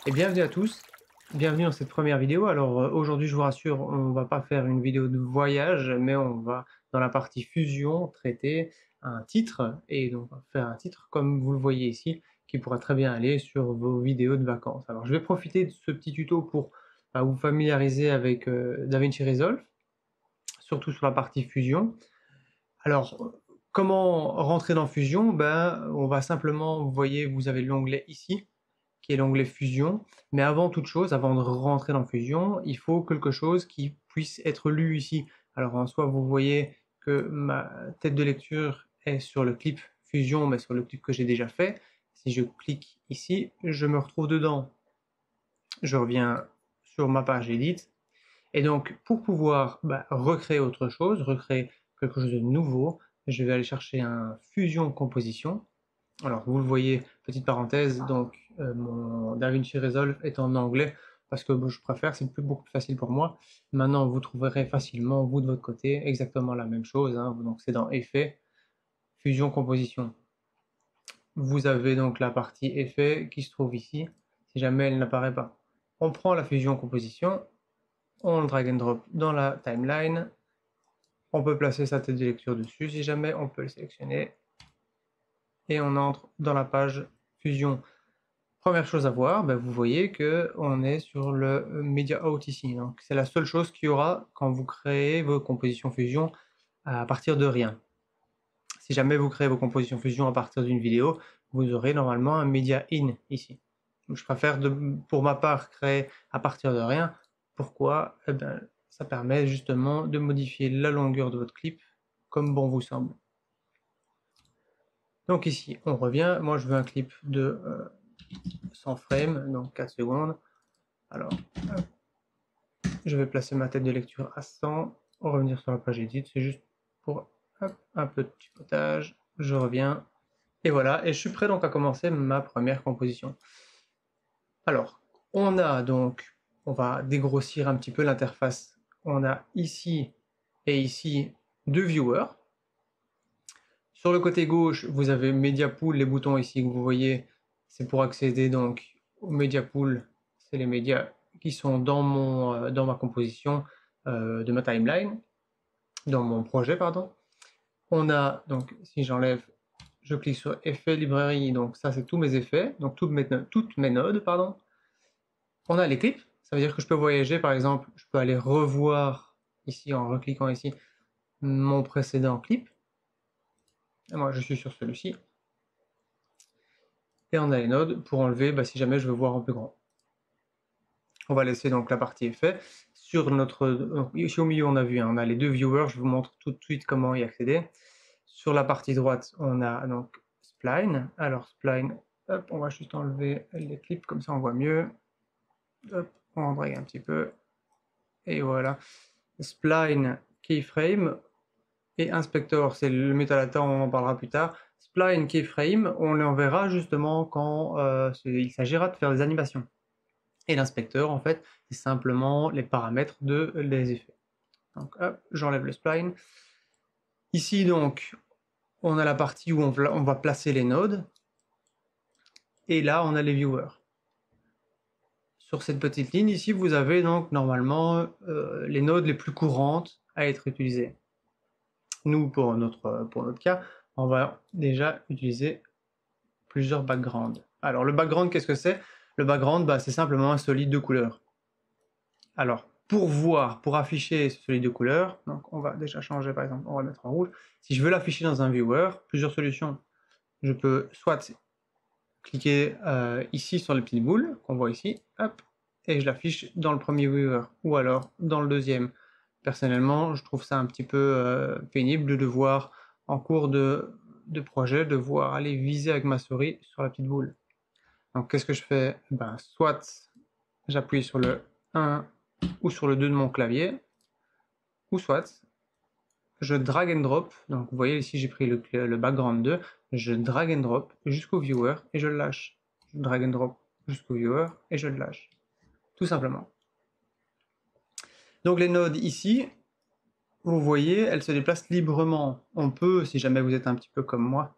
Et bienvenue à tous, bienvenue dans cette première vidéo. Alors aujourd'hui, je vous rassure, on va pas faire une vidéo de voyage, mais on va dans la partie fusion traiter un titre, et donc on va faire un titre comme vous le voyez ici, qui pourra très bien aller sur vos vidéos de vacances. Alors je vais profiter de ce petit tuto pour vous familiariser avec DaVinci Resolve, surtout sur la partie fusion. Alors comment rentrer dans Fusion? Ben, on va simplement, vous voyez, vous avez l'onglet ici, qui est l'onglet Fusion. Mais avant toute chose, avant de rentrer dans Fusion, il faut quelque chose qui puisse être lu ici. Alors en soi, vous voyez que ma tête de lecture est sur le clip Fusion, mais sur le clip que j'ai déjà fait. Si je clique ici, je me retrouve dedans. Je reviens sur ma page Edit. Et donc, pour pouvoir recréer autre chose, recréer quelque chose de nouveau, je vais aller chercher un Fusion Composition. Alors, vous le voyez, petite parenthèse, donc mon DaVinci Resolve est en anglais parce que je préfère, c'est beaucoup plus facile pour moi. Maintenant, vous trouverez facilement, vous de votre côté, exactement la même chose, hein. Donc, c'est dans Effets, Fusion Composition. Vous avez donc la partie Effets qui se trouve ici, si jamais elle n'apparaît pas. On prend la Fusion Composition, on le drag and drop dans la timeline. On peut placer sa tête de lecture dessus si jamais, on peut le sélectionner. Et on entre dans la page Fusion. Première chose à voir, vous voyez qu'on est sur le Media Out ici. Donc c'est la seule chose qu'il y aura quand vous créez vos compositions Fusion à partir de rien. Si jamais vous créez vos compositions Fusion à partir d'une vidéo, vous aurez normalement un Media In ici. Donc, je préfère pour ma part créer à partir de rien. Pourquoi? Eh bien, ça permet justement de modifier la longueur de votre clip comme bon vous semble. Donc ici, on revient. Moi, je veux un clip de 100 frames, donc 4 secondes. Alors, je vais placer ma tête de lecture à 100, revenir sur la page Edit, c'est juste pour un peu de chipotage. Je reviens, et voilà, et je suis prêt donc à commencer ma première composition. Alors, on a donc, on va dégrossir un petit peu l'interface. On a ici et ici deux viewers. Sur le côté gauche, vous avez Media Pool, les boutons ici que vous voyez, c'est pour accéder donc au Media Pool, c'est les médias qui sont dans ma composition de ma timeline, dans mon projet, pardon. On a donc, si j'enlève, je clique sur Effets Librairie, donc ça c'est tous mes effets, donc toutes mes nodes, pardon. On a les clips, ça veut dire que je peux voyager, par exemple, je peux aller revoir ici en recliquant ici mon précédent clip. Et moi je suis sur celui-ci. Et on a les nodes pour enlever si jamais je veux voir en plus grand. On va laisser donc la partie effet. Sur notre, ici au milieu on a vu, on a les deux viewers, je vous montre tout de suite comment y accéder. Sur la partie droite, on a donc Spline. Alors Spline, hop, on va juste enlever les clips, comme ça on voit mieux. Hop, on drague un petit peu. Et voilà. Spline, Keyframe et Inspector, c'est le métadata, on en parlera plus tard. Spline, Keyframe, on les enverra justement quand il s'agira de faire des animations. Et l'inspecteur, en fait, c'est simplement les paramètres des effets. Donc hop, j'enlève le spline. Ici donc, on a la partie où on va placer les nodes. Et là, on a les viewers. Sur cette petite ligne ici, vous avez donc normalement les nodes les plus courantes à être utilisées. Nous, pour notre cas, on va déjà utiliser plusieurs backgrounds. Alors le background, qu'est-ce que c'est? Le background, c'est simplement un solide de couleur. Alors, pour afficher ce solide de couleur, donc on va déjà changer, par exemple, on va mettre en rouge. Si je veux l'afficher dans un viewer, plusieurs solutions. Je peux soit cliquer ici sur les petites boules qu'on voit ici, hop, et je l'affiche dans le premier viewer, ou alors dans le deuxième. Personnellement, je trouve ça un petit peu pénible de devoir, en cours de projet, devoir aller viser avec ma souris sur la petite boule. Donc qu'est-ce que je fais? Soit j'appuie sur le 1 ou sur le 2 de mon clavier, ou soit je drag and drop, donc vous voyez ici j'ai pris le background 2, je drag and drop jusqu'au viewer et je le lâche. Je drag and drop jusqu'au viewer et je le lâche. Tout simplement. Donc les nodes ici, vous voyez, elles se déplacent librement. On peut, si jamais vous êtes un petit peu comme moi,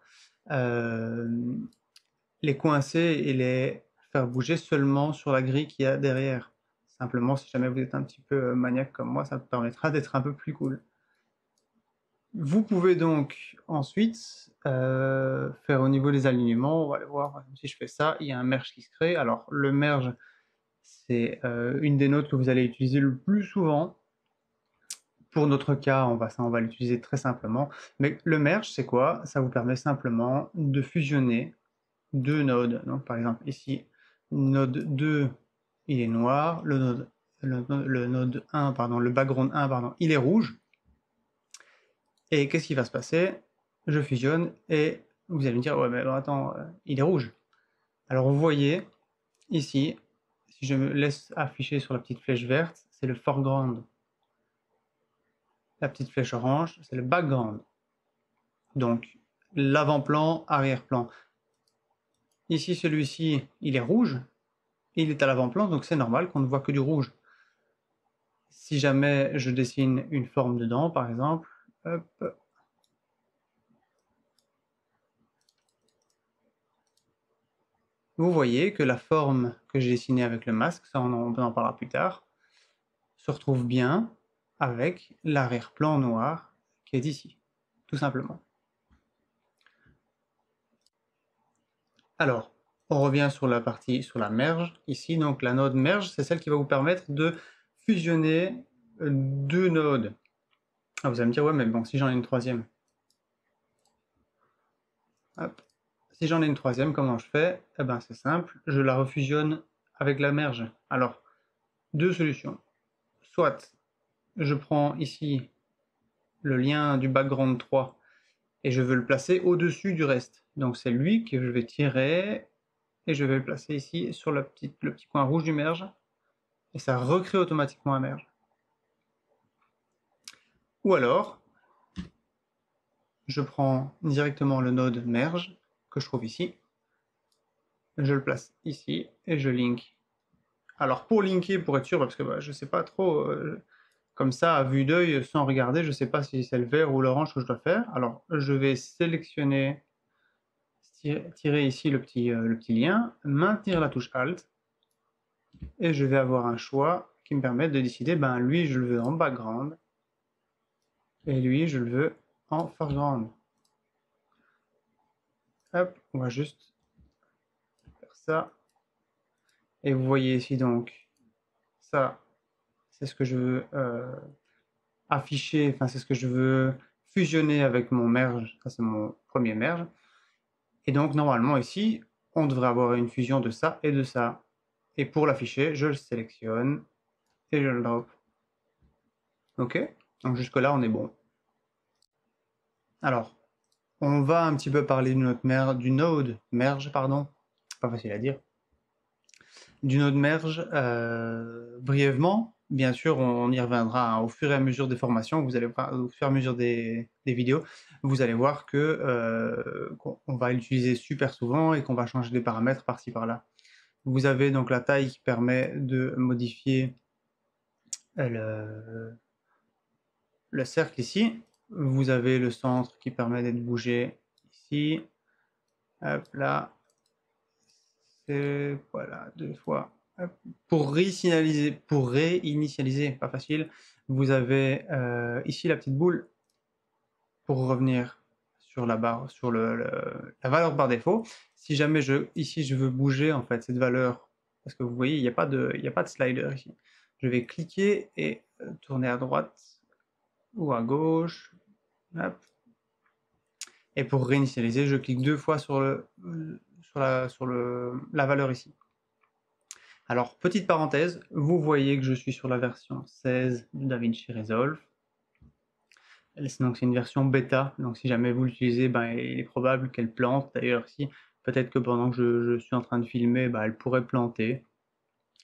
les coincer et les faire bouger seulement sur la grille qu'il y a derrière. Simplement, si jamais vous êtes un petit peu maniaque comme moi, ça vous permettra d'être un peu plus cool. Vous pouvez donc ensuite faire au niveau des alignements, on va aller voir si je fais ça, il y a un merge qui se crée. Alors le merge, c'est une des notes que vous allez utiliser le plus souvent. Pour notre cas, on va l'utiliser très simplement. Mais le merge, c'est quoi? Ça vous permet simplement de fusionner deux nodes. Donc par exemple ici, node 2, il est noir, le node 1, pardon, le background 1, pardon, il est rouge. Et qu'est-ce qui va se passer? Je fusionne et vous allez me dire, ouais, mais attends, il est rouge. Alors vous voyez, ici, si je me laisse afficher sur la petite flèche verte, c'est le foreground. La petite flèche orange, c'est le background. Donc, l'avant-plan, arrière-plan. Ici, celui-ci, il est rouge, il est à l'avant-plan, donc c'est normal qu'on ne voit que du rouge. Si jamais je dessine une forme dedans, par exemple, hop, vous voyez que la forme que j'ai dessinée avec le masque, ça on en parlera plus tard, se retrouve bien avec l'arrière-plan noir qui est ici, tout simplement. Alors, on revient sur la partie, sur la merge, ici, donc la node merge, c'est celle qui va vous permettre de fusionner deux nodes. Ah, vous allez me dire, ouais, mais bon, si j'en ai une troisième. Hop. Si j'en ai une troisième, comment je fais? Eh ben, c'est simple, je la refusionne avec la merge. Alors, deux solutions. Soit je prends ici le lien du background 3 et je veux le placer au-dessus du reste. Donc c'est lui que je vais tirer et je vais le placer ici sur le petit coin rouge du merge et ça recrée automatiquement un merge. Ou alors, je prends directement le node merge que je trouve ici, je le place ici et je link. Alors pour linker, pour être sûr, parce que je ne sais pas trop, comme ça, à vue d'œil, sans regarder, je ne sais pas si c'est le vert ou l'orange que je dois faire. Alors je vais sélectionner, tirer ici le petit lien, maintenir la touche Alt, et je vais avoir un choix qui me permet de décider, ben lui je le veux en background, et lui je le veux en foreground. Hop, on va juste faire ça. Et vous voyez ici donc, ça, c'est ce que je veux afficher, enfin c'est ce que je veux fusionner avec mon merge, ça c'est mon premier merge. Et donc normalement ici, on devrait avoir une fusion de ça et de ça. Et pour l'afficher, je le sélectionne et je le drop. Ok? Donc jusque là on est bon. Alors, on va un petit peu parler du node merge, pardon, pas facile à dire, du node merge brièvement. Bien sûr, on y reviendra hein, au fur et à mesure des formations, vous allez voir, au fur et à mesure des vidéos, vous allez voir que qu'on va l'utiliser super souvent et qu'on va changer des paramètres par-ci par-là. Vous avez donc la taille qui permet de modifier le cercle ici. Vous avez le centre qui permet d'être bougé ici. Hop là. Voilà, deux fois. Hop. Pour réinitialiser, pas facile, vous avez ici la petite boule pour revenir sur la barre, sur la valeur par défaut. Si jamais ici je veux bouger en fait cette valeur, parce que vous voyez, il n'y a pas de slider ici. Je vais cliquer et tourner à droite ou à gauche. Hop. Et pour réinitialiser, je clique deux fois sur la valeur ici. Alors, petite parenthèse, vous voyez que je suis sur la version 16 de DaVinci Resolve. Donc c'est une version bêta, donc si jamais vous l'utilisez, ben, il est probable qu'elle plante. D'ailleurs ici, peut-être que pendant que je suis en train de filmer, ben, elle pourrait planter.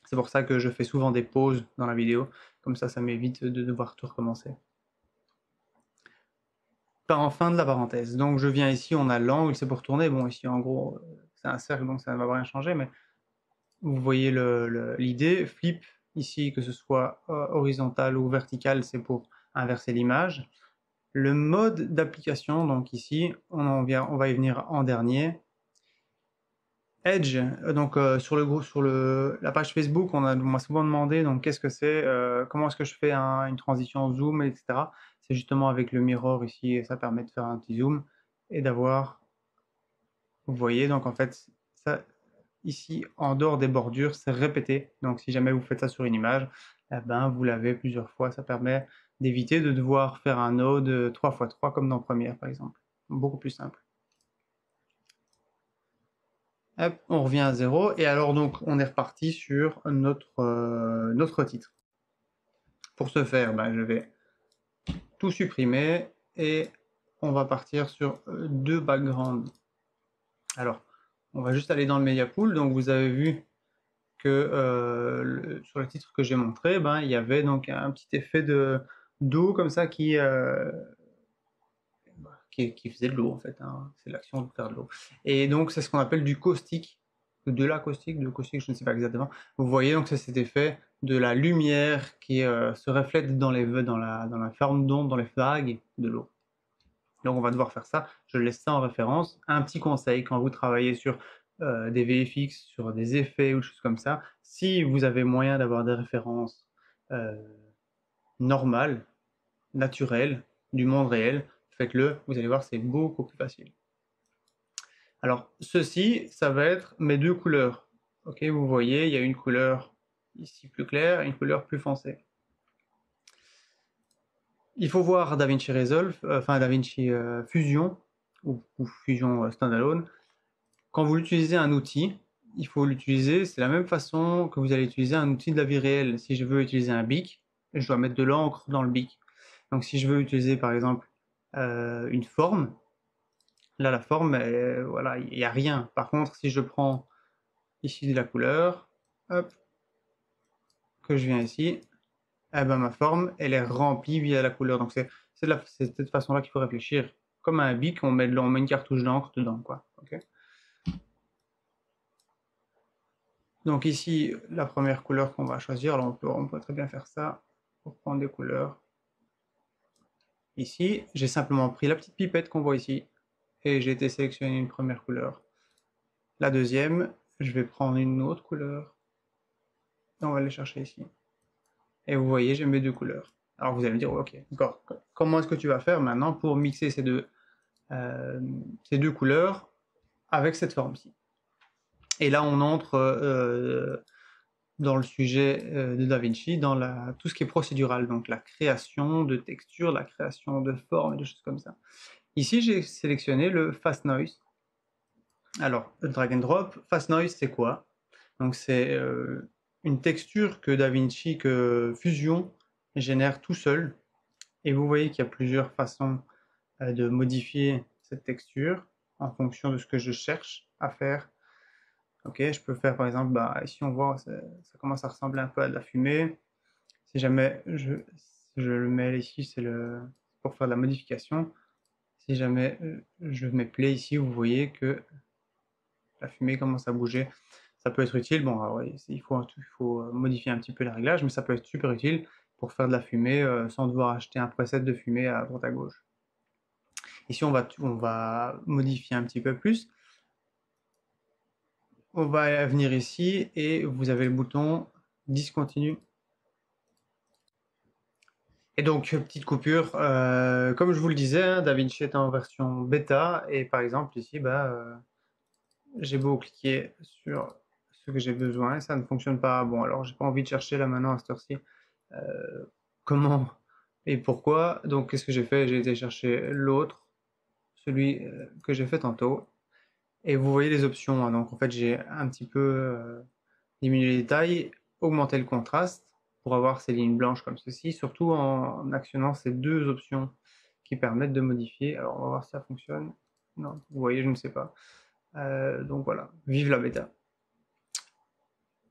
C'est pour ça que je fais souvent des pauses dans la vidéo, comme ça m'évite de devoir tout recommencer. En fin de la parenthèse, donc je viens ici, on a l'angle, c'est pour tourner. Bon ici en gros, c'est un cercle, donc ça ne va rien changer, mais vous voyez l'idée. Flip ici, que ce soit horizontal ou vertical, c'est pour inverser l'image. Le mode d'application, donc ici, on va y venir en dernier. Edge, donc sur la page Facebook, on m'a souvent demandé donc qu'est-ce que c'est, comment est-ce que je fais une transition zoom, etc. C'est justement avec le mirror ici, et ça permet de faire un petit zoom et d'avoir, vous voyez, donc en fait, ça, ici, en dehors des bordures, c'est répété. Donc si jamais vous faites ça sur une image, eh ben, vous l'avez plusieurs fois. Ça permet d'éviter de devoir faire un node 3x3 comme dans Premiere par exemple. Beaucoup plus simple. Hop, on revient à zéro et alors donc on est reparti sur notre titre. Pour ce faire, ben, je vais tout supprimer et on va partir sur deux backgrounds. Alors, on va juste aller dans le media pool. Donc vous avez vu que sur le titre que j'ai montré, ben, il y avait donc un petit effet d'eau comme ça qui faisait de l'eau en fait, hein. C'est l'action de faire de l'eau. Et donc c'est ce qu'on appelle du caustique, de l'acoustique, de caustique, je ne sais pas exactement. Vous voyez donc c'est cet effet de la lumière qui se reflète dans la forme d'onde, dans les vagues de l'eau. Donc on va devoir faire ça, je laisse ça en référence. Un petit conseil quand vous travaillez sur des VFX, sur des effets ou des choses comme ça, si vous avez moyen d'avoir des références euh, normales, naturelles, du monde réel, faites-le, vous allez voir c'est beaucoup plus facile. Alors ceci, ça va être mes deux couleurs. Ok, vous voyez, il y a une couleur ici plus claire et une couleur plus foncée. Il faut voir DaVinci Resolve, enfin DaVinci Fusion ou Fusion Standalone. Quand vous utilisez un outil, il faut l'utiliser, c'est la même façon que vous allez utiliser un outil de la vie réelle. Si je veux utiliser un bic, je dois mettre de l'encre dans le bic. Donc si je veux utiliser par exemple une forme, là la forme, voilà, il n'y a rien. Par contre, si je prends ici de la couleur, hop, que je viens ici, eh ben, ma forme, elle est remplie via la couleur. Donc c'est de cette façon-là qu'il faut réfléchir. Comme un bic, on met une cartouche d'encre dedans, quoi. Okay. Donc ici, la première couleur qu'on va choisir, alors on peut très bien faire ça pour prendre des couleurs. Ici, j'ai simplement pris la petite pipette qu'on voit ici et j'ai été sélectionner une première couleur. La deuxième, je vais prendre une autre couleur et on va aller chercher ici. Et vous voyez, j'ai mes deux couleurs. Alors vous allez me dire, ok, d'accord, comment est-ce que tu vas faire maintenant pour mixer ces deux couleurs avec cette forme-ci? Et là, on entre dans le sujet de DaVinci, dans tout ce qui est procédural, donc la création de textures, la création de formes et des choses comme ça. Ici, j'ai sélectionné le Fast Noise. Alors, le drag and drop, Fast Noise, c'est quoi? Donc, c'est une texture que DaVinci, que Fusion génère tout seul. Et vous voyez qu'il y a plusieurs façons de modifier cette texture en fonction de ce que je cherche à faire. Ok, je peux faire par exemple, bah, ici on voit, ça commence à ressembler un peu à de la fumée. Si jamais je le mets ici, c'est pour faire de la modification. Si jamais je mets play ici, vous voyez que la fumée commence à bouger. Ça peut être utile. Bon, alors, il faut modifier un petit peu les réglages, mais ça peut être super utile pour faire de la fumée sans devoir acheter un preset de fumée à droite à gauche. Ici, on va modifier un petit peu plus. On va venir ici et vous avez le bouton discontinue. Et donc, petite coupure, comme je vous le disais, hein, DaVinci est en version bêta, et par exemple ici, bah, j'ai beau cliquer sur ce que j'ai besoin, ça ne fonctionne pas. Bon, alors j'ai pas envie de chercher là maintenant à cette heure-ci comment et pourquoi. Donc, qu'est-ce que j'ai fait? J'ai été chercher l'autre, celui que j'ai fait tantôt, et vous voyez les options, hein. Donc, en fait, j'ai un petit peu diminué les détails, augmenter le contraste pour avoir ces lignes blanches comme ceci, surtout en actionnant ces deux options qui permettent de modifier. Alors, on va voir si ça fonctionne. Non, vous voyez, je ne sais pas. Donc voilà, vive la bêta.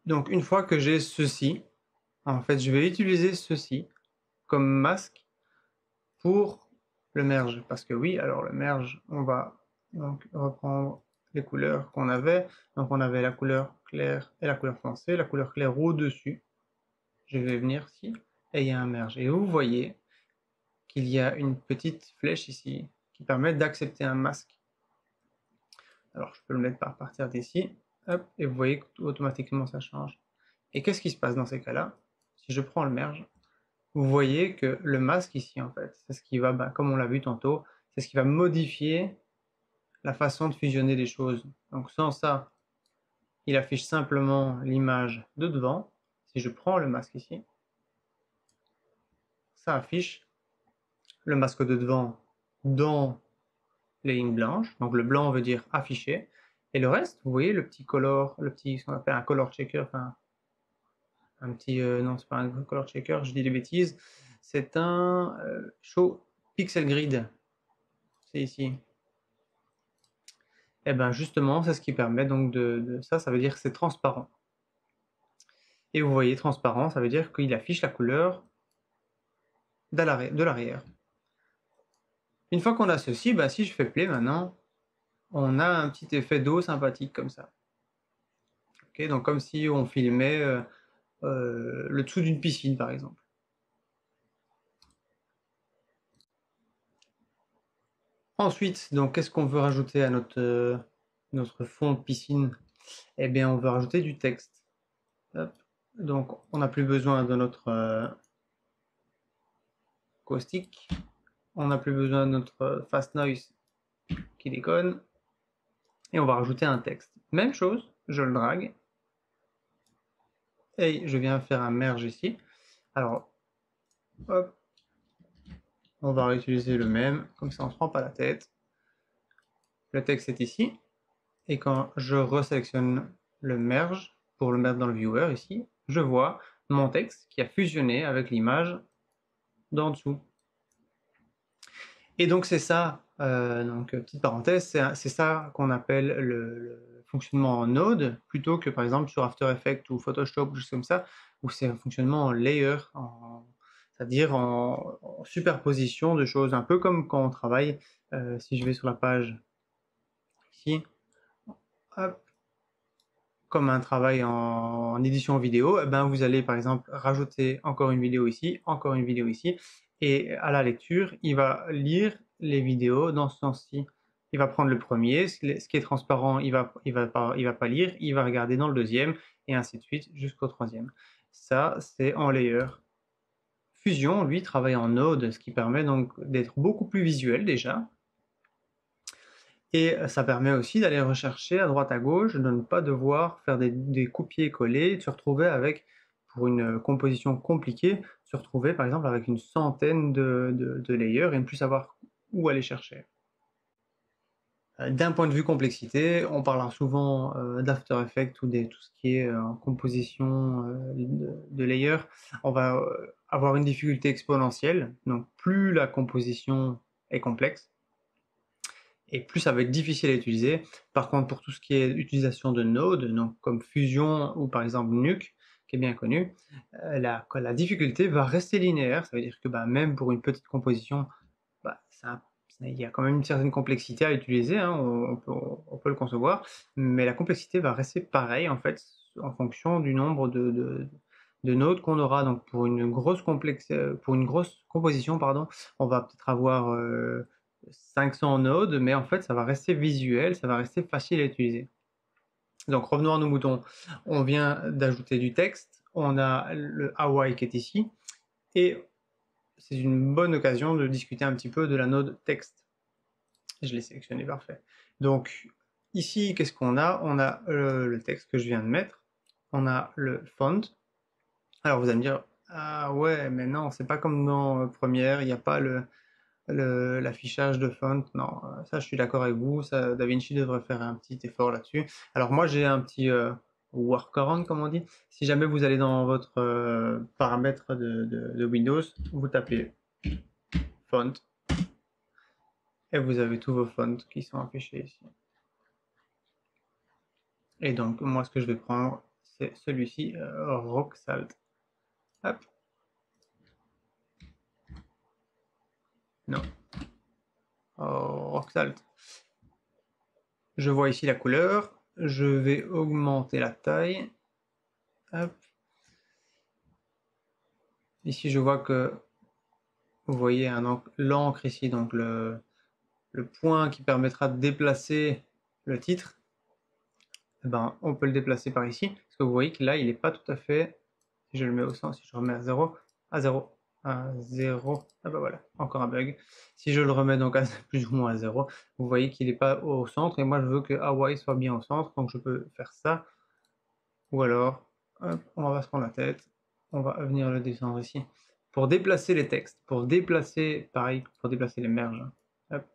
Donc une fois que j'ai ceci, en fait, je vais utiliser ceci comme masque pour le merge. Parce que oui, alors le merge, on va donc reprendre les couleurs qu'on avait. Donc on avait la couleur claire et la couleur foncée, la couleur claire au-dessus. Je vais venir ici et il y a un merge. Et vous voyez qu'il y a une petite flèche ici qui permet d'accepter un masque. Alors je peux le mettre par partir d'ici. Hop, et vous voyez que automatiquement ça change. Et qu'est-ce qui se passe dans ces cas-là? Si je prends le merge, vous voyez que le masque ici, en fait, c'est ce qui va, comme on l'a vu tantôt, c'est ce qui va modifier la façon de fusionner les choses. Donc sans ça, il affiche simplement l'image de devant. Si je prends le masque ici, ça affiche le masque de devant dans les lignes blanches. Donc le blanc veut dire affiché. Et le reste, vous voyez le petit color, ce qu'on appelle un color checker, enfin un petit, non c'est pas un color checker, je dis des bêtises, c'est un show pixel grid, c'est ici. Et bien justement, c'est ce qui permet donc ça veut dire que c'est transparent. Et vous voyez transparent, ça veut dire qu'il affiche la couleur de l'arrière. Une fois qu'on a ceci, si je fais play maintenant, on a un petit effet d'eau sympathique comme ça. Okay, donc comme si on filmait le dessous d'une piscine par exemple. Ensuite, donc qu'est-ce qu'on veut rajouter à notre fond de piscine? Eh bien, on veut rajouter du texte. Hop. Donc, on n'a plus besoin de notre caustic. On n'a plus besoin de notre fast noise qui déconne. Et on va rajouter un texte. Même chose, je le drague. Et je viens faire un merge ici. Alors, hop. On va réutiliser le même, comme ça on ne se prend pas la tête. Le texte est ici. Et quand je resélectionne le merge, pour le mettre dans le viewer ici, je vois mon texte qui a fusionné avec l'image d'en dessous. Et donc c'est ça, donc petite parenthèse, c'est ça qu'on appelle le fonctionnement en node, plutôt que par exemple sur After Effects ou Photoshop, juste comme ça, où c'est un fonctionnement en layer, c'est-à-dire en superposition de choses, un peu comme quand on travaille, si je vais sur la page ici, hop, comme un travail en édition vidéo, vous allez par exemple rajouter encore une vidéo ici, encore une vidéo ici, et à la lecture, il va lire les vidéos dans ce sens-ci. Il va prendre le premier, ce qui est transparent, il va pas lire, il va regarder dans le deuxième, et ainsi de suite jusqu'au troisième. Ça, c'est en layer. Fusion, lui, travaille en node, ce qui permet donc d'être beaucoup plus visuel déjà, et ça permet aussi d'aller rechercher à droite à gauche, de ne pas devoir faire des copier-coller, de se retrouver avec, pour une composition compliquée, se retrouver par exemple avec une centaine de layers et ne plus savoir où aller chercher. D'un point de vue complexité, on parlera souvent d'After Effects ou de tout ce qui est en composition de layers. On va avoir une difficulté exponentielle, donc plus la composition est complexe, et plus ça va être difficile à utiliser. Par contre, pour tout ce qui est utilisation de nodes, donc comme Fusion ou par exemple Nuke, qui est bien connu, la difficulté va rester linéaire. Ça veut dire que même pour une petite composition, il y a quand même une certaine complexité à utiliser, hein, on peut le concevoir, mais la complexité va rester pareille en fait en fonction du nombre de nodes qu'on aura. Donc pour une grosse composition, pardon, on va peut-être avoir 500 nodes, mais en fait ça va rester visuel, ça va rester facile à utiliser. Donc revenons à nos moutons. On vient d'ajouter du texte, on a le Hawaii qui est ici, et c'est une bonne occasion de discuter un petit peu de la node texte. Je l'ai sélectionné, parfait. Donc ici, qu'est-ce qu'on a? On a le texte que je viens de mettre, on a le font. Alors vous allez me dire, ah ouais, mais non, c'est pas comme dans Premiere, il n'y a pas l'affichage de font. Non, ça je suis d'accord avec vous, ça, DaVinci devrait faire un petit effort là-dessus. Alors moi j'ai un petit workaround, comme on dit. Si jamais vous allez dans votre paramètre de Windows, vous tapez font et vous avez tous vos fonts qui sont affichés ici. Et donc moi ce que je vais prendre c'est celui-ci, Rock Salt. Hop. Non. Rock Salt. Je vois ici la couleur, je vais augmenter la taille. Hop. Ici je vois que vous voyez l'encre ici, donc le point qui permettra de déplacer le titre. eh ben, on peut le déplacer par ici, parce que vous voyez que là, il n'est pas tout à fait, si je le mets au centre, si je remets à 0, à 0, ah bah voilà, encore un bug. Si je le remets donc à plus ou moins à 0, vous voyez qu'il n'est pas au centre, et moi je veux que Hawaii soit bien au centre, donc je peux faire ça, ou alors, hop, on va se prendre la tête, on va venir le descendre ici. Pour déplacer les textes, pour déplacer, pareil, pour déplacer les merges, hop,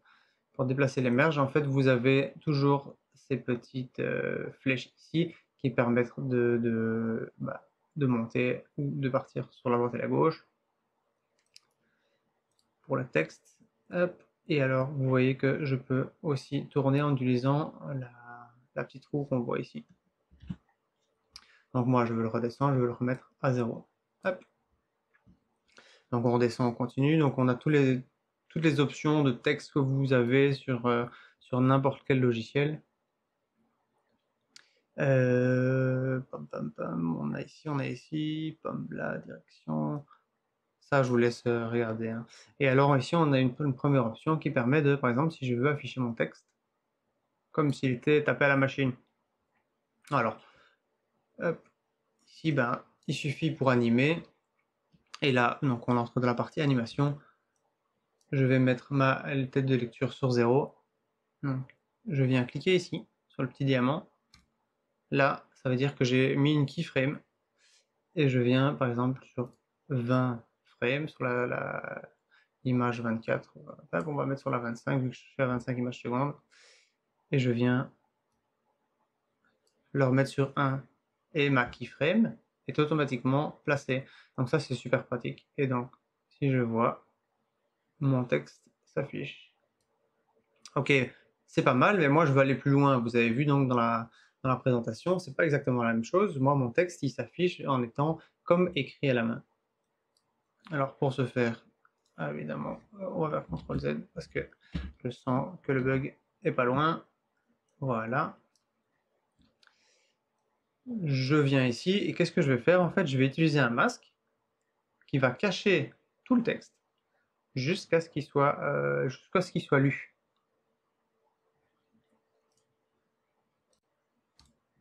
pour déplacer les merges, en fait, vous avez toujours ces petites flèches ici qui permettent de monter ou de partir sur la droite et la gauche pour le texte. Hop. Et alors, vous voyez que je peux aussi tourner en utilisant la petite roue qu'on voit ici. Donc moi, je veux le redescendre, je veux le remettre à 0. Hop. Donc on redescend, on continue. Donc on a toutes les options de texte que vous avez sur n'importe quel logiciel. On a ici, pom, la direction. Ça, je vous laisse regarder, hein. Et alors ici, on a une première option qui permet de, par exemple, si je veux afficher mon texte, comme s'il était tapé à la machine. Alors, hop, ici, ben, il suffit pour animer. Et là, donc on entre dans la partie animation. Je vais mettre ma tête de lecture sur 0. Donc, je viens cliquer ici, sur le petit diamant. Là, ça veut dire que j'ai mis une keyframe. Et je viens, par exemple, sur 20 frames, sur l'image 24. On va mettre sur la 25, vu que je suis à 25 images secondes. Et je viens le remettre sur 1. Et ma keyframe est automatiquement placée. Donc ça, c'est super pratique. Et donc, si je vois, mon texte s'affiche. Ok, c'est pas mal, mais moi, je veux aller plus loin. Vous avez vu donc dans la présentation, c'est pas exactement la même chose. Moi, mon texte, il s'affiche en étant comme écrit à la main. Alors, pour ce faire, évidemment, on va faire CTRL Z parce que je sens que le bug est pas loin. Voilà. Je viens ici et qu'est-ce que je vais faire? En fait, je vais utiliser un masque qui va cacher tout le texte jusqu'à ce qu'il soit lu.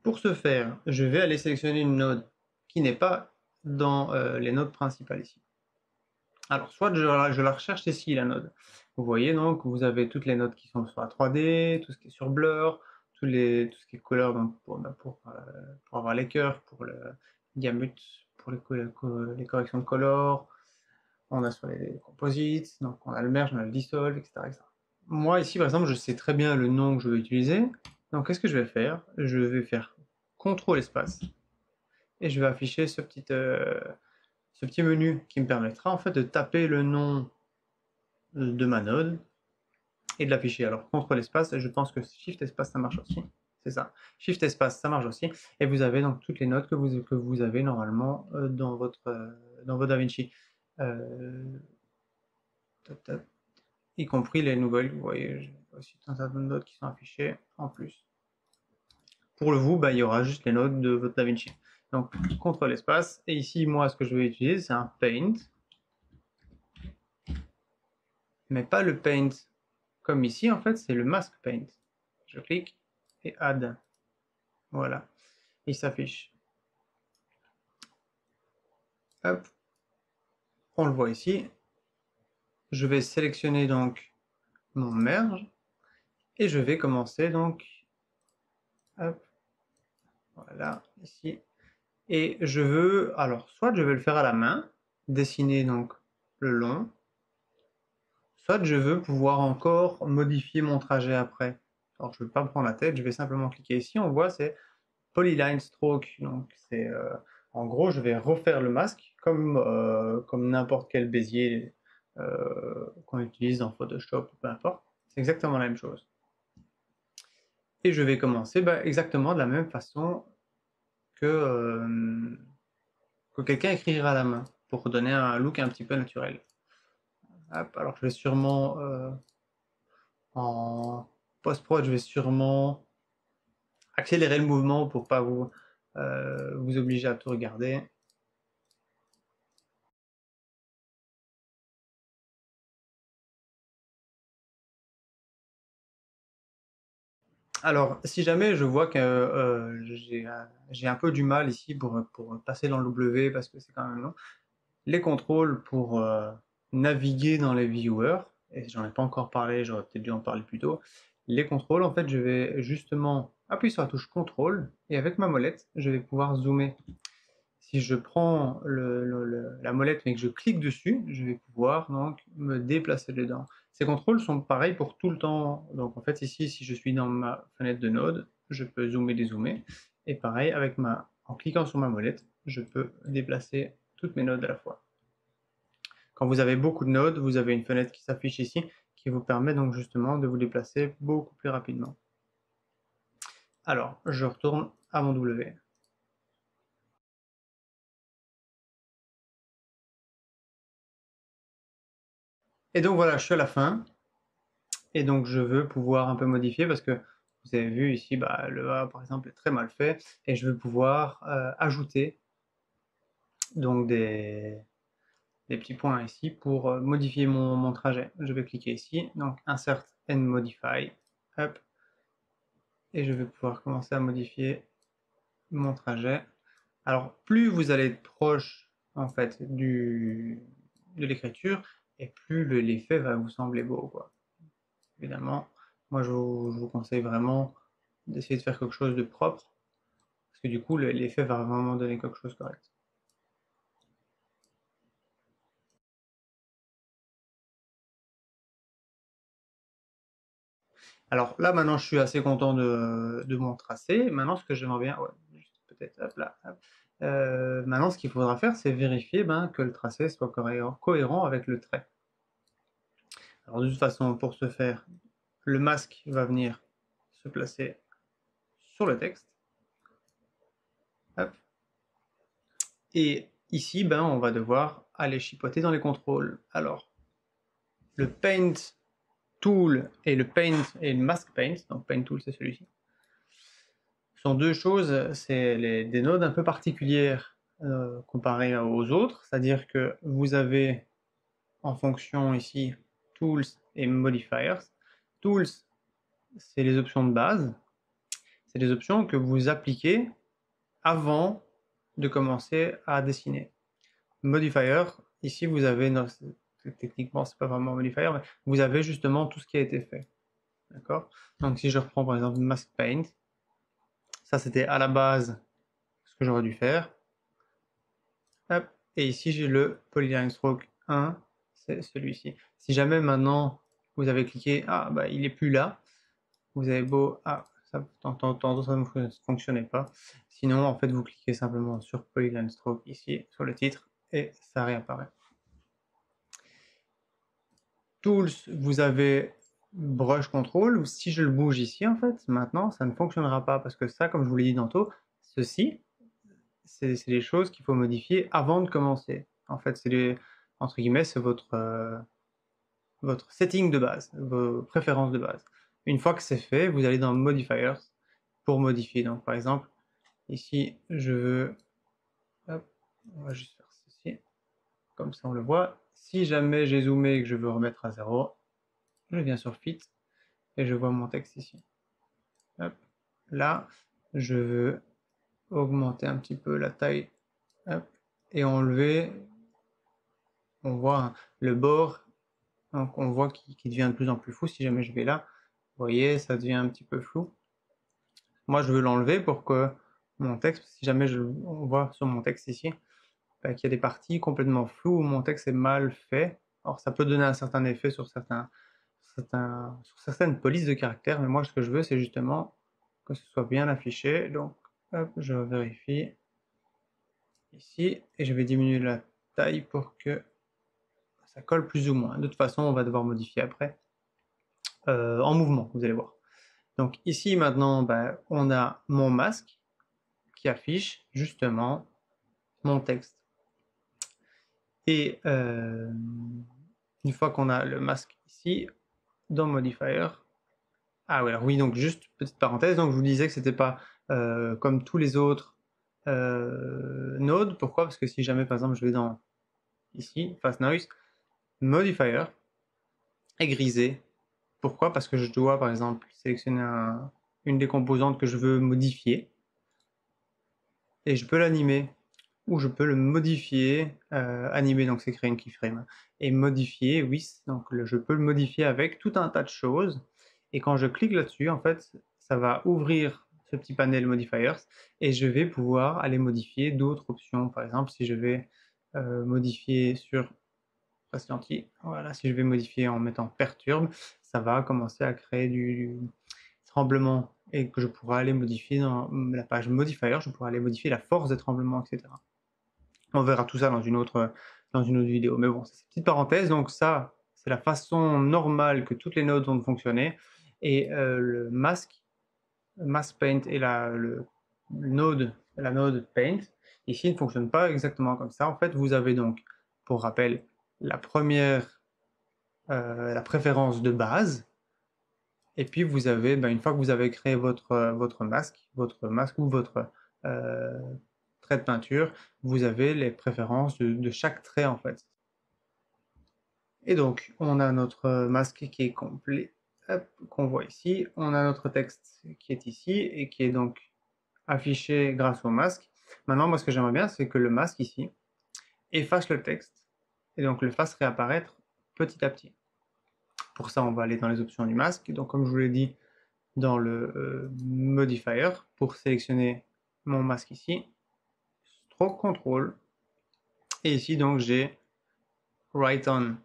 Pour ce faire, je vais aller sélectionner une node qui n'est pas dans les nodes principales ici. Alors, soit je la recherche ici, la node. Vous voyez donc, vous avez toutes les nodes qui sont sur la 3D, tout ce qui est sur Blur, tout ce qui est couleur donc pour avoir les cœurs, pour le gamut, pour les corrections de color. On a sur les composites, donc on a le merge, on a le dissolve, etc., etc. Moi, ici, par exemple, je sais très bien le nom que je vais utiliser. Donc, qu'est-ce que je vais faire? Je vais faire CTRL espace et je vais afficher ce petit menu qui me permettra en fait de taper le nom de ma node et de l'afficher. Alors CTRL espace, je pense que Shift espace ça marche aussi. C'est ça. Shift espace ça marche aussi. Et vous avez donc toutes les notes que vous avez normalement dans votre DaVinci. Y compris les nouvelles, vous voyez, j'ai aussi un certain nombre de notes qui sont affichées en plus. Pour le vous, il y aura juste les notes de votre DaVinci. Donc, CTRL espace. Et ici, moi, ce que je vais utiliser, c'est un Paint. Mais pas le Paint comme ici, en fait, c'est le Mask Paint. Je clique et Add. Voilà. Il s'affiche. Hop. On le voit ici. Je vais sélectionner donc mon merge. Et je vais commencer donc. Hop. Voilà. Ici. Et je veux, alors, soit je vais le faire à la main, dessiner donc le long, soit je veux pouvoir encore modifier mon trajet après. Alors, je ne vais pas me prendre la tête, je vais simplement cliquer ici, on voit c'est Polyline Stroke, donc c'est, en gros, je vais refaire le masque comme n'importe quel bézier qu'on utilise dans Photoshop, peu importe, c'est exactement la même chose. Et je vais commencer exactement de la même façon que quelqu'un écrira à la main, pour donner un look un petit peu naturel. Hop, alors je vais sûrement, en post-prod, je vais sûrement accélérer le mouvement pour pas vous obliger à tout regarder. Alors, si jamais je vois que j'ai un peu du mal ici pour passer dans le W parce que c'est quand même long, les contrôles pour naviguer dans les viewers, et j'en ai pas encore parlé, j'aurais peut-être dû en parler plus tôt. Les contrôles, en fait, je vais justement appuyer sur la touche contrôle et avec ma molette, je vais pouvoir zoomer. Si je prends la molette mais que je clique dessus, je vais pouvoir donc me déplacer dedans. Ces contrôles sont pareils pour tout le temps. Donc en fait ici, si je suis dans ma fenêtre de Node, je peux zoomer, dézoomer. Et pareil, en cliquant sur ma molette, je peux déplacer toutes mes nodes à la fois. Quand vous avez beaucoup de nodes, vous avez une fenêtre qui s'affiche ici, qui vous permet donc justement de vous déplacer beaucoup plus rapidement. Alors, je retourne à mon W. Et donc voilà, je suis à la fin. Et donc je veux pouvoir un peu modifier parce que vous avez vu ici, bah, le A par exemple est très mal fait et je veux pouvoir ajouter donc des petits points ici pour modifier mon trajet. Je vais cliquer ici, donc Insert and Modify, hop, et je vais pouvoir commencer à modifier mon trajet. Alors plus vous allez être proche en fait de l'écriture et plus l'effet va vous sembler beau, quoi. Évidemment, moi je vous conseille vraiment d'essayer de faire quelque chose de propre, parce que du coup l'effet va vraiment donner quelque chose de correct. Alors là maintenant je suis assez content de mon tracé. Maintenant ce que j'aimerais bien, ouais, juste peut-être hop là, hop. Maintenant ce qu'il faudra faire c'est vérifier que le tracé soit cohérent avec le trait. Alors de toute façon pour ce faire, le masque va venir se placer sur le texte. Hop. Et ici on va devoir aller chipoter dans les contrôles. Alors le Paint Tool et le Paint et le Mask Paint, donc Paint Tool c'est celui-ci, sont deux choses, c'est des nodes un peu particulières comparées aux autres, c'est-à-dire que vous avez en fonction ici Tools et Modifiers. Tools, c'est les options de base, c'est les options que vous appliquez avant de commencer à dessiner. Modifier, ici vous avez, non, techniquement c'est pas vraiment modifier, mais vous avez justement tout ce qui a été fait. D'accord? Donc si je reprends par exemple Mask Paint, ça c'était à la base ce que j'aurais dû faire. Hop. Et ici j'ai le Polyline Stroke 1, c'est celui-ci. Si jamais maintenant vous avez cliqué, ah bah il est plus là, vous avez beau, ah ça, tantôt ça ne fonctionnait pas. Sinon en fait vous cliquez simplement sur Polyline Stroke ici, sur le titre, et ça réapparaît. Tools, vous avez Brush Control. Si je le bouge ici, en fait, maintenant, ça ne fonctionnera pas parce que ça, comme je vous l'ai dit tantôt, ceci, c'est les choses qu'il faut modifier avant de commencer. En fait, entre guillemets, c'est votre setting de base, vos préférences de base. Une fois que c'est fait, vous allez dans Modifiers pour modifier. Donc, par exemple, ici, je veux, hop, on va juste faire ceci, comme ça on le voit. Si jamais j'ai zoomé et que je veux remettre à 0, je viens sur Fit et je vois mon texte ici. Hop. Là, je veux augmenter un petit peu la taille, hop, et enlever, on voit le bord, donc on voit qu'il devient de plus en plus flou. Si jamais je vais là, vous voyez, ça devient un petit peu flou. Moi, je veux l'enlever pour que mon texte, si jamais on voit sur mon texte ici, qu'il y a des parties complètement floues où mon texte est mal fait. Alors, ça peut donner un certain effet sur certaines polices de caractères, mais moi, ce que je veux, c'est justement que ce soit bien affiché. Donc, hop, je vérifie ici et je vais diminuer la taille pour que ça colle plus ou moins. De toute façon, on va devoir modifier après en mouvement, vous allez voir. Donc ici maintenant, on a mon masque qui affiche justement mon texte. Et une fois qu'on a le masque ici, dans Modifier, ah ouais, alors oui, donc juste petite parenthèse, donc je vous disais que c'était pas comme tous les autres nodes. Pourquoi? Parce que si jamais par exemple je vais dans ici, Fast Noise, Modifier est grisé. Pourquoi? Parce que je dois par exemple sélectionner une des composantes que je veux modifier, et je peux l'animer, ou je peux le modifier, animer, donc c'est créer une keyframe, et modifier, oui, donc je peux le modifier avec tout un tas de choses, et quand je clique là-dessus, en fait, ça va ouvrir ce petit panel modifiers, et je vais pouvoir aller modifier d'autres options. Par exemple, si je vais modifier sur entier, voilà, si je vais modifier en mettant perturbe, ça va commencer à créer du tremblement, et que je pourrais aller modifier dans la page modifier, je pourrais aller modifier la force des tremblements, etc. On verra tout ça dans une autre vidéo. Mais bon, c'est cette petite parenthèse. Donc ça, c'est la façon normale que toutes les nodes vont fonctionner. Et le mask paint et la node paint, ici, ne fonctionne pas exactement comme ça. En fait, vous avez donc, pour rappel, la préférence de base. Et puis vous avez, une fois que vous avez créé votre masque ou votre trait de peinture, vous avez les préférences de chaque trait en fait. Et donc on a notre masque qui est complet, qu'on voit ici. On a notre texte qui est ici et qui est donc affiché grâce au masque. Maintenant, moi ce que j'aimerais bien, c'est que le masque ici efface le texte et donc le fasse réapparaître petit à petit. Pour ça, on va aller dans les options du masque. Donc comme je vous l'ai dit, dans le modifier pour sélectionner mon masque ici, stroke contrôle, et ici donc j'ai write on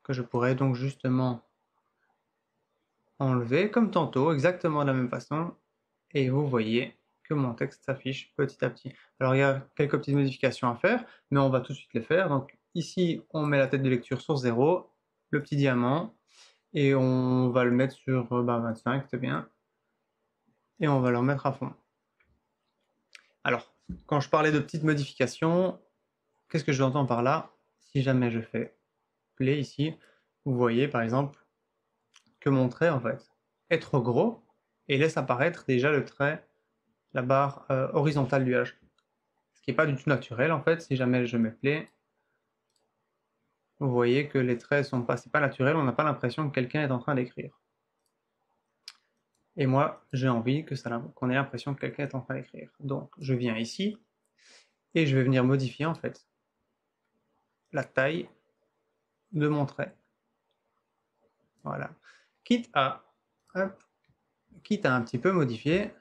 que je pourrais donc justement enlever comme tantôt, exactement de la même façon, et vous voyez que mon texte s'affiche petit à petit. Alors il y a quelques petites modifications à faire, mais on va tout de suite les faire. Donc ici on met la tête de lecture sur 0, le petit diamant, et on va le mettre sur 25, c'est bien, et on va le remettre à fond. Alors, quand je parlais de petites modifications, qu'est-ce que j'entends par là? Si jamais je fais play ici, vous voyez par exemple que mon trait en fait est trop gros et laisse apparaître déjà le trait, la barre horizontale du H. Ce qui n'est pas du tout naturel en fait. Si jamais je mets play, vous voyez que les traits sont pas, c'est pas naturel, on n'a pas l'impression que quelqu'un est en train d'écrire. Et moi, j'ai envie que qu'on ait l'impression que quelqu'un est en train d'écrire. Donc, je viens ici et je vais venir modifier en fait la taille de mon trait. Voilà. Quitte à un petit peu modifier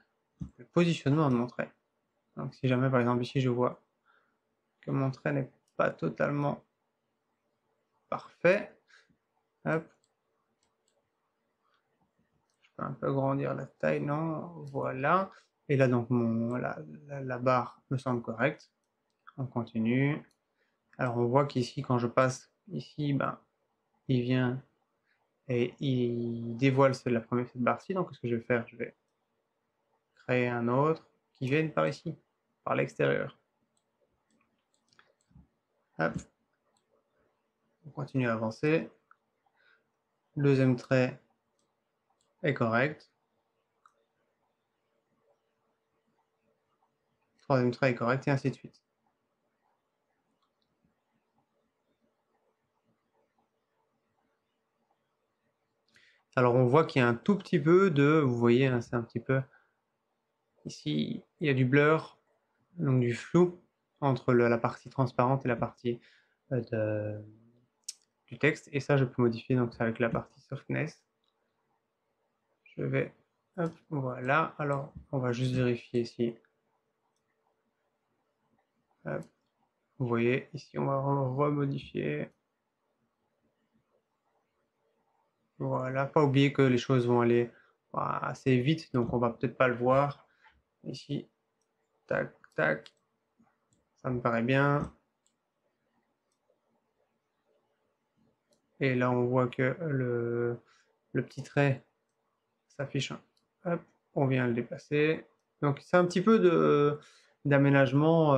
le positionnement de mon trait. Donc si jamais par exemple ici je vois que mon trait n'est pas totalement parfait, hop, je peux un peu grandir la taille, non, voilà. Et là donc la barre me semble correcte. On continue. Alors on voit qu'ici quand je passe ici, il vient et il dévoile cette barre-ci. Donc ce que je vais faire, je vais créer un autre qui vienne par ici, par l'extérieur. Hop. On continue à avancer. Le deuxième trait est correct. Le troisième trait est correct, et ainsi de suite. Alors on voit qu'il y a un tout petit peu de, vous voyez, hein, c'est un petit peu, ici il y a du blur, donc du flou entre la partie transparente et la partie du texte, et ça je peux modifier, donc c'est avec la partie softness. Je vais, hop, voilà, alors on va juste vérifier ici. Hop. Vous voyez, ici on va remodifier. Voilà, pas oublier que les choses vont aller assez vite, donc on va peut-être pas le voir. Ici, tac, tac, ça me paraît bien. Et là, on voit que le petit trait s'affiche. Hop, on vient le déplacer. Donc, c'est un petit peu d'aménagement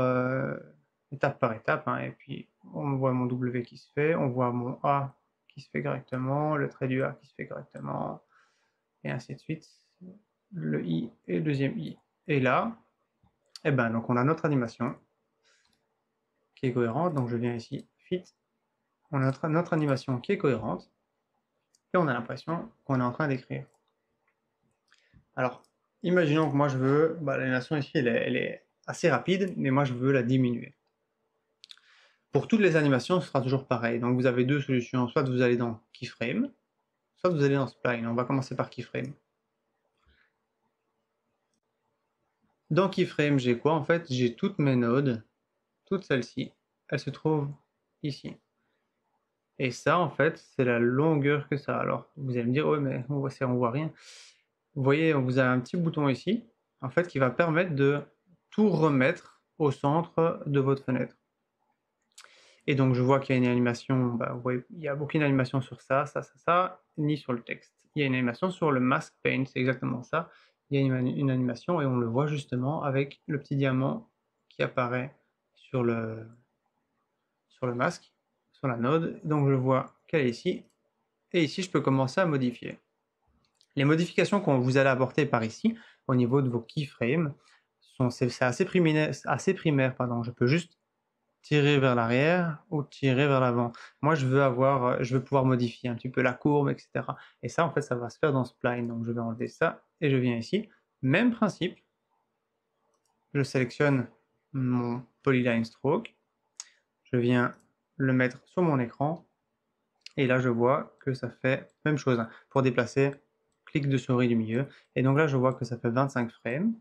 étape par étape, hein. Et puis, on voit mon W qui se fait, on voit mon A qui se fait correctement, le trait du A qui se fait correctement, et ainsi de suite. Le I et le deuxième I. Et là, donc on a notre animation qui est cohérente. Donc, je viens ici, Fit. On a notre animation qui est cohérente. Et on a l'impression qu'on est en train d'écrire. Alors, imaginons que moi je veux, l'animation ici elle est assez rapide, mais moi je veux la diminuer. Pour toutes les animations, ce sera toujours pareil. Donc vous avez deux solutions, soit vous allez dans Keyframe, soit vous allez dans Spline. On va commencer par Keyframe. Dans Keyframe, j'ai quoi en fait? J'ai toutes mes nodes, toutes celles-ci, elles se trouvent ici. Et ça, en fait, c'est la longueur que ça a. Alors, vous allez me dire, ouais, mais on voit rien. Vous voyez, vous avez un petit bouton ici, en fait, qui va permettre de tout remettre au centre de votre fenêtre. Et donc, je vois qu'il y a une animation, vous voyez, il n'y a aucune animation sur ça, ni sur le texte. Il y a une animation sur le mask paint, c'est exactement ça. Il y a une animation et on le voit justement avec le petit diamant qui apparaît sur le masque, sur la node. Donc, je vois qu'elle est ici. Et ici, je peux commencer à modifier. Les modifications qu'on vous allez apporter par ici, au niveau de vos keyframes, c'est assez primaire, pardon. Je peux juste tirer vers l'arrière ou tirer vers l'avant. Moi, je veux pouvoir modifier un petit peu la courbe, etc. Et ça, en fait, ça va se faire dans Spline. Donc, je vais enlever ça et je viens ici. Même principe. Je sélectionne mon Polyline Stroke. Je viens le mettre sur mon écran. Et là, je vois que ça fait même chose. Pour déplacer, clic de souris du milieu. Et donc là, je vois que ça fait 25 frames.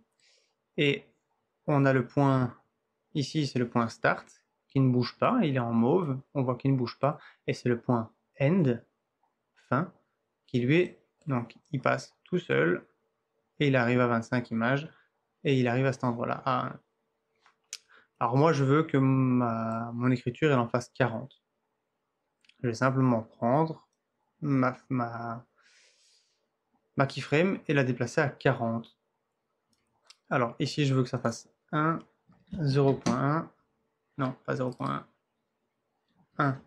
Et on a le point, ici, c'est le point Start, qui ne bouge pas. Il est en mauve, on voit qu'il ne bouge pas. Et c'est le point End, fin, qui lui, donc, il passe tout seul. Et il arrive à 25 images. Et il arrive à cet endroit-là. Alors moi, je veux que mon écriture, elle en fasse 40. Je vais simplement prendre ma keyframe et la déplacer à 40. Alors ici, je veux que ça fasse 1, 0.1, non, pas 0.1, 1.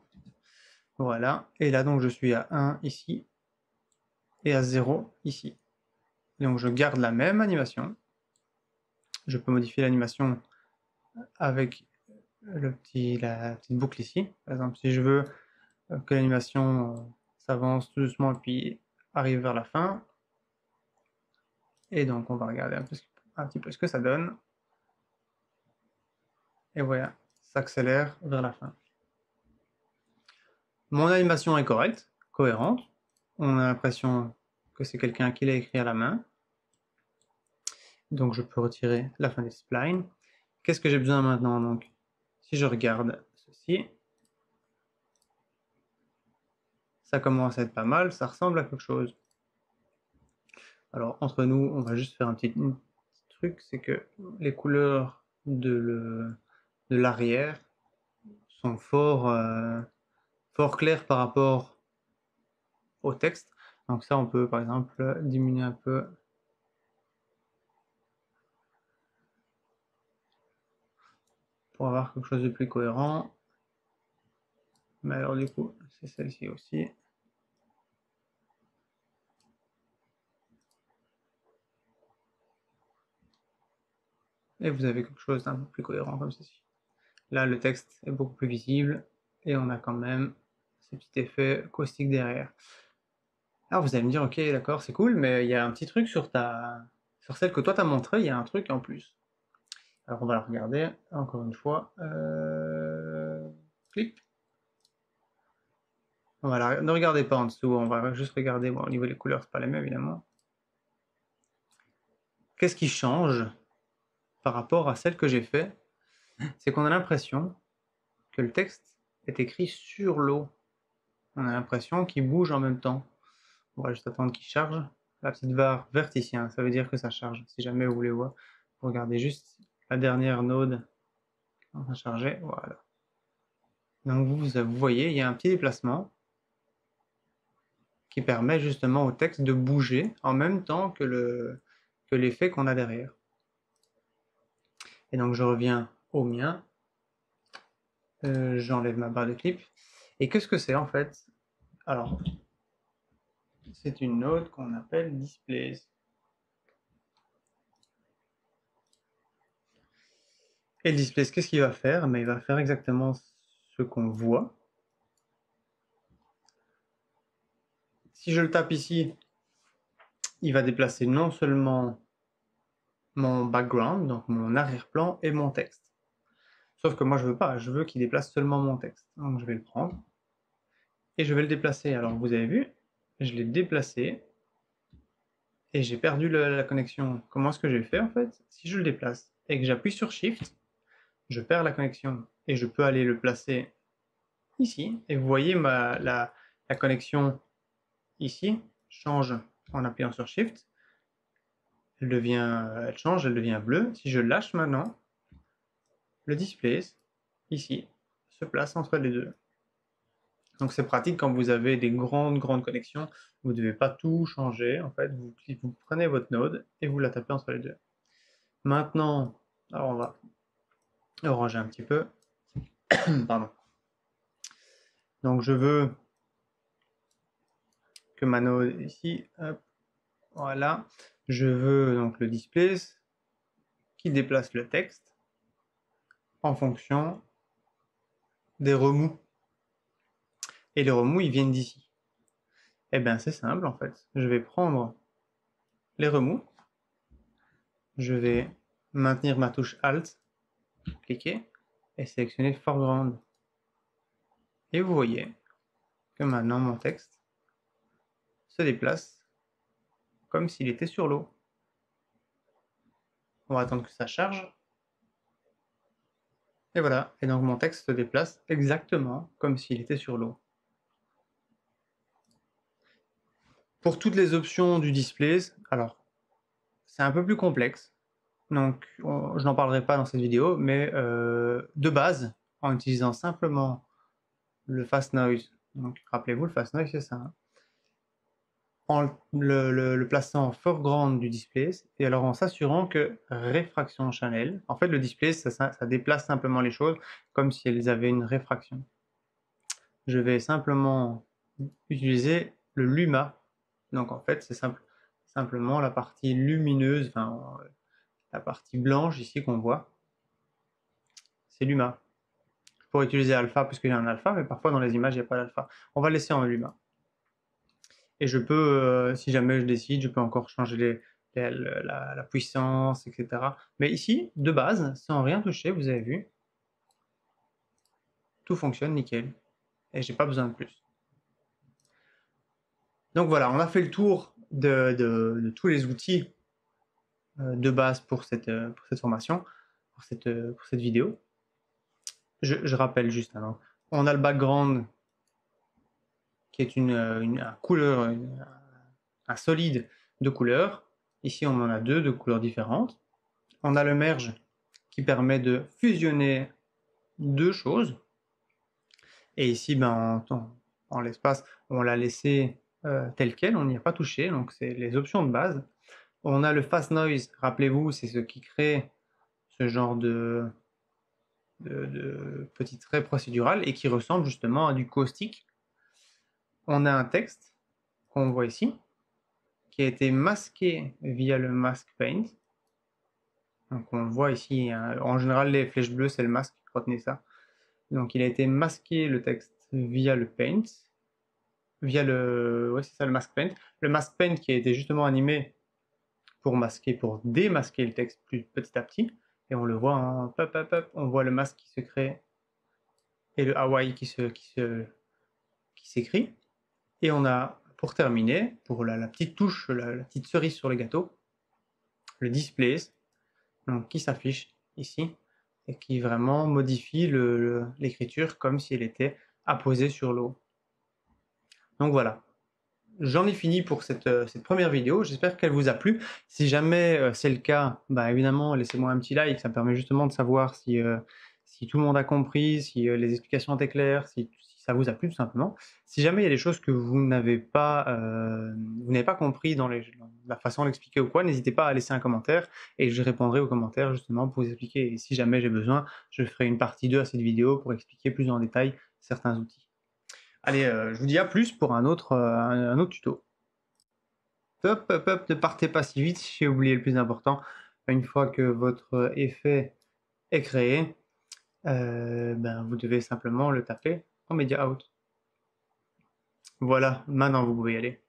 Voilà. Et là, donc, je suis à 1 ici et à 0 ici. Donc, je garde la même animation. Je peux modifier l'animation avec la petite boucle ici. Par exemple, si je veux que l'animation s'avance tout doucement et puis arrive vers la fin. Et donc, on va regarder un petit peu ce que ça donne. Et voilà, ça accélère vers la fin. Mon animation est correcte, cohérente. On a l'impression que c'est quelqu'un qui l'a écrit à la main. Donc je peux retirer la fin des splines. Qu'est-ce que j'ai besoin maintenant? Donc, si je regarde ceci, ça commence à être pas mal, ça ressemble à quelque chose. Alors entre nous, on va juste faire un petit truc, c'est que les couleurs de l'arrière sont fort claires par rapport au texte. Donc ça, on peut par exemple diminuer un peu pour avoir quelque chose de plus cohérent. Mais alors du coup, c'est celle-ci aussi. Et vous avez quelque chose d'un peu plus cohérent comme ceci. Là, le texte est beaucoup plus visible et on a quand même ces petits effets caustiques derrière. Alors vous allez me dire, ok, d'accord, c'est cool, mais il y a un petit truc sur celle que toi t'as montré, il y a un truc en plus. Alors on va la regarder encore une fois. Clic. Ne regardez pas en dessous, on va juste regarder. Bon, au niveau des couleurs, c'est pas les mêmes évidemment. Qu'est-ce qui change par rapport à celle que j'ai fait? C'est qu'on a l'impression que le texte est écrit sur l'eau. On a l'impression qu'il bouge en même temps. On va juste attendre qu'il charge. La petite barre verte ici, hein, ça veut dire que ça charge. Si jamais vous voulez voir, vous regardez juste la dernière node en train de charger. Voilà. Donc vous voyez, il y a un petit déplacement qui permet justement au texte de bouger en même temps que l'effet qu'on a derrière. Et donc je reviens au mien. J'enlève ma barre de clip. Et qu'est-ce que c'est en fait? Alors, c'est une node qu'on appelle Displays. Et le Displays, qu'est-ce qu'il va faire? Mais il va faire exactement ce qu'on voit. Si je le tape ici, il va déplacer non seulement mon background, donc mon arrière-plan et mon texte. Sauf que moi je veux pas, je veux qu'il déplace seulement mon texte. Donc je vais le prendre et je vais le déplacer. Alors vous avez vu, je l'ai déplacé et j'ai perdu la connexion. Comment est-ce que j'ai fait en fait? Si je le déplace et que j'appuie sur Shift, je perds la connexion et je peux aller le placer ici. Et vous voyez la connexion ici change en appuyant sur Shift. Elle change, elle devient bleue. Si je lâche maintenant, le display ici se place entre les deux. Donc c'est pratique quand vous avez des grandes connexions. Vous ne devez pas tout changer. En fait, vous prenez votre node et vous la tapez entre les deux. Maintenant, alors on va ranger un petit peu. Pardon. Donc je veux que ma node ici, hop, voilà. Je veux donc le display qui déplace le texte en fonction des remous. Et les remous, ils viennent d'ici. Eh bien, c'est simple en fait. Je vais prendre les remous. Je vais maintenir ma touche Alt, cliquer et sélectionner Foreground. Et vous voyez que maintenant mon texte se déplace comme s'il était sur l'eau. On va attendre que ça charge. Et voilà. Et donc mon texte se déplace exactement comme s'il était sur l'eau. Pour toutes les options du display, alors c'est un peu plus complexe. Donc je n'en parlerai pas dans cette vidéo, mais de base, en utilisant simplement le fast noise. Donc rappelez-vous, le fast noise c'est ça. Hein. En le plaçant en foreground du display et alors en s'assurant que réfraction channel, en fait le display ça déplace simplement les choses comme si elles avaient une réfraction. Je vais simplement utiliser le luma, donc en fait c'est simplement la partie lumineuse, enfin la partie blanche ici qu'on voit, c'est luma. Je pourrais utiliser alpha parce qu'il y a un alpha, mais parfois dans les images il n'y a pas d'alpha. On va laisser en luma. Et je peux, si jamais je décide, je peux encore changer la puissance, etc. Mais ici, de base, sans rien toucher, vous avez vu, tout fonctionne nickel. Et j'ai pas besoin de plus. Donc voilà, on a fait le tour de tous les outils de base pour cette formation, pour cette vidéo. Je rappelle juste, alors, on a le background qui est un couleur, un solide de couleurs. Ici, on en a deux de couleurs différentes. On a le merge qui permet de fusionner deux choses. Et ici, ben, en l'espace, on l'a laissé tel quel, on n'y a pas touché, donc c'est les options de base. On a le fast noise, rappelez-vous, c'est ce qui crée ce genre de petit trait procédural et qui ressemble justement à du caustique. On a un texte qu'on voit ici, qui a été masqué via le mask paint. Donc on le voit ici, hein. En général les flèches bleues c'est le masque, retenez ça. Donc il a été masqué le texte via le paint, ouais c'est ça le mask paint. Le mask paint qui a été justement animé pour démasquer le texte petit à petit. Et on le voit, hein, hop, hop, hop, on voit le masque qui se crée et le Hawaii qui s'écrit. Et on a, pour terminer, pour la petite touche, la petite cerise sur le gâteau, le display, donc, qui s'affiche ici et qui vraiment modifie l'écriture comme si elle était apposée sur l'eau. Donc voilà, j'en ai fini pour cette première vidéo, j'espère qu'elle vous a plu. Si jamais c'est le cas, bah évidemment laissez-moi un petit like, ça me permet justement de savoir si tout le monde a compris, si les explications étaient claires, si ça vous a plu tout simplement. Si jamais il y a des choses que vous n'avez pas compris dans la façon d'expliquer ou quoi, n'hésitez pas à laisser un commentaire et je répondrai aux commentaires justement pour vous expliquer. Et si jamais j'ai besoin, je ferai une partie 2 à cette vidéo pour expliquer plus en détail certains outils. Allez, je vous dis à plus pour un autre tuto. Hop, hop, hop, ne partez pas si vite, j'ai oublié le plus important. Une fois que votre effet est créé, ben, vous devez simplement le taper en Media Out. Voilà, maintenant vous pouvez y aller.